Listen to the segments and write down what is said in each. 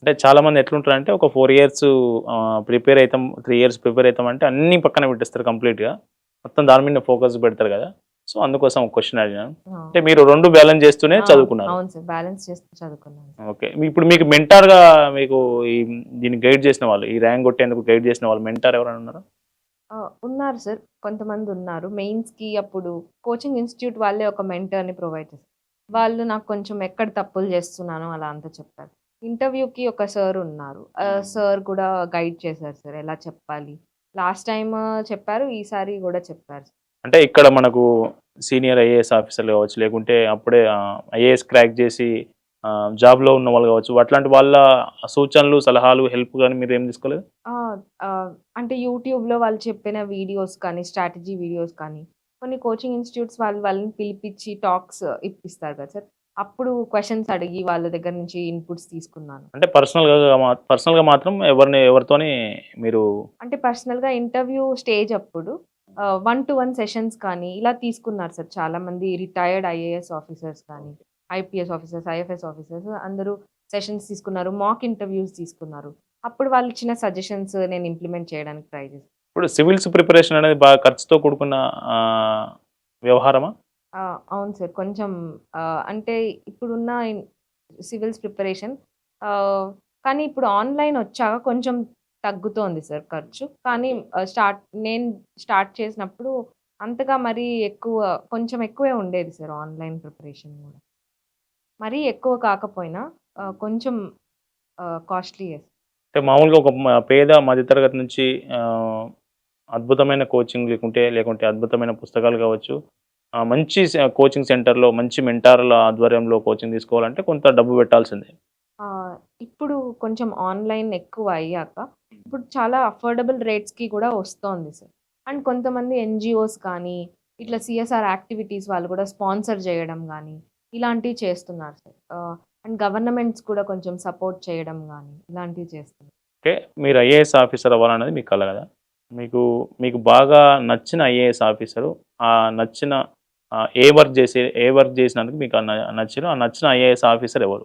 అంటే చాలామంది ఎట్లుంటారంటే ఒక 4 ఇయర్స్ ప్రిపేర్ అయితాం, 3 ఇయర్స్ ప్రిపేర్ అయితామంటే అన్నీ పక్కన పెట్టేస్తారు కంప్లీట్‌గా. మొత్తం దాని మీద ఫోకస్ పెడతారు కదా! సో, అందుకోసం ఒక క్వెషన్ అడిగాను. ఆ! అంటే మీరు 2 బ్యాలెన్స్ చేస్తూనే ఆ! చదువుకున్నారు. అవును సార్. బ్యాలెన్స్ చేస్తూ చదువుకున్నాను. ఓకే. ఇప్పుడు మీకు మెంటార్‌గా మీకు ఈ దీన్ని గైడ్ చేసిన వాళ్ళు, ఈ ర్యాంక్ కొట్టేందుకు గైడ్ చేసిన వాళ్ళు మెంటార్ ఎవరైనా ఉన్నారా? ఉన్నారు సార్. కొంతమందున్నారు. మెయిన్స్‌కి అప్పుడు కోచింగ్ ఇన్‌స్టిట్యూట్ వాళ్ళే ఒక మెంటర్‌ని ప్రొవైడ్ చేశారు. వాళ్ళు నాకు కొంచెం ఎక్కడ తప్పులు చేస్తున్నానో అలా అంతా చెప్పారు. ఇంటర్వ్యూకి ఒక సార్ ఉన్నారు. సార్ కూడా గైడ్ చేశారు సార్. ఎలా చెప్పాలి. లాస్ట్ టైమ్ చెప్పారు. ఈసారి గూడా చెప్పారు. అంటే ఇక్కడ మనకు సీనియర్ ఐఏఎస్ ఆఫీసర్‌లు కావచ్చు, లేకుంటే అప్పుడే ఐఏఎస్ క్రాక్ చేసి జాబ్‌లో ఉన్న వాళ్ళు కావచ్చు, అట్లాంటి వాళ్ళ సూచనలు, సలహాలు, హెల్ప్ గాని మీరేం తీసుకోలేదు? ఆ! అంటే యూట్యూబ్‌లో వాళ్ళు చెప్పిన వీడియోస్ కానీ, స్ట్రాటజీ వీడియోస్ కానీ, కొన్ని కోచింగ్ ఇన్‌స్టిట్యూట్స్ వాళ్ళని పిలిపిచ్చి టాక్స్ ఇప్పిస్తారు కదా సార్! అప్పుడు క్వెషన్స్ అడిగి వాళ్ళ దగ్గర నుంచి ఇన్‌పుట్స్ తీసుకున్నాను. అంటే పర్సనల్‌గా మాత్రం ఎవరితోని మీరు అంటే పర్సనల్‌గా ఇంటర్వ్యూ స్టేజ్ అప్పుడు 1 టు 1 సెషన్స్ కానీ ఇలా తీసుకున్నారు సార్. చాలామంది రిటైర్డ్ ఐఏఎస్ ఆఫీసర్స్ కానీ, ఐపీఎస్ ఆఫీసర్స్, ఐఎఫ్ఎస్ ఆఫీసర్స్ అందరూ సెషన్స్ తీసుకున్నారు. మాక్ ఇంటర్వ్యూస్ తీసుకున్నారు. అప్పుడు వాళ్ళిచ్చిన సజెషన్స్ నేను ఇంప్లిమెంట్ చేయడానికి ట్రై చేశాను. ఇప్పుడు సివిల్స్ ప్రిపరేషన్ అనేది బాగా ఖర్చుతో కూడుకున్న ఆహ్, వ్యవహారమా? ఆ! అవును సార్. కొంచెం అంటే ఇప్పుడున్న సివిల్స్ ప్రిపరేషన్ ఆహ్, కానీ ఇప్పుడు ఆన్‌లైన్ వచ్చాక కొంచెం తగ్గుతోంది సార్ ఖర్చు. కానీ నేను స్టార్ట్ చేసినప్పుడు అంతగా మరీ ఎక్కువ కొంచెం ఎక్కువే ఉండేది సార్ ఆన్‌లైన్ ప్రిపరేషన్ గూడా. మరీ ఎక్కువ కాకపోయినా కొంచెం కాస్ట్‌లీయే. అంటే మామూలుగా ఒక పేద మధ్యతరగతి నుంచి ఆహ్, అద్భుతమైన కోచింగ్ లేకుంటే అద్భుతమైన పుస్తకాలు కావచ్చు, మంచి కోచింగ్ సెంటర్‌లో మంచి మెంటార్‌ల ఆధ్వర్యంలో కోచింగ్ తీసుకోవాలంటే కొంత డబ్బు పెట్టాల్సిందే. ఇప్పుడు కొంచెం ఆన్‌లైన్ ఎక్కువ అయ్యాక, ఇప్పుడు చాలా అఫోర్డబుల్ రేట్స్‌కి కూడా వస్తోంది సార్. అండ్ కొంతమంది ఎన్‌జీఓస్ కానీ, ఇట్లా సీఎస్ఆర్ యాక్టివిటీస్ వాళ్ళు కూడా స్పాన్సర్ చేయడం గానీ, ఇలాంటివి చేస్తున్నారు సార్. అండ్ గవర్నమెంట్స్ కూడా కొంచెం సపోర్ట్ చేయడం గానీ, ఇలాంటివి చేస్తున్నారు. ఓకే. మీరు ఐఏఎస్ ఆఫీసర్ అవ్వాలన్నది మీ కల కదా! మీకు మీకు బాగా నచ్చిన ఐఏఎస్ ఆఫీసరు, నచ్చిన ఏ వర్క్ చేసినందుకు మీకు ఆ నచ్చిన ఐఏఎస్ ఆఫీసర్ ఎవరు?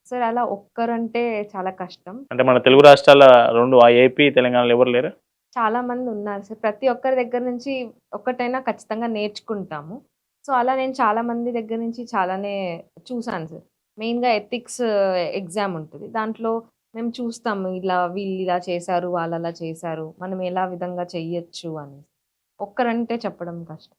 సార్ అలా ఒక్కరంటే చాలా కష్టం. అంటే మన తెలుగు రాష్ట్రాల 2 ఏపీ, తెలంగాణలో ఎవరు లేరా? చాలా మందున్నారు సార్. ప్రతి ఒక్కరి దగ్గర నుంచి ఒక్కటైనా ఖచ్చితంగా నేర్చుకుంటాము. సో, అలా నేను చాలా మంది దగ్గర నుంచి చాలానే చూసాను సార్. మెయిన్‌గా ఎథిక్స్ ఎగ్జామ్ ఉంటది. దాంట్లో మేము చూస్తాము. వీళ్ళిలా చేశారు, వాళ్ళలా చేశారు. మనం ఎలా విధంగా చెయ్యొచ్చు అని. ఒక్కరంటే చెప్పడం కష్టం.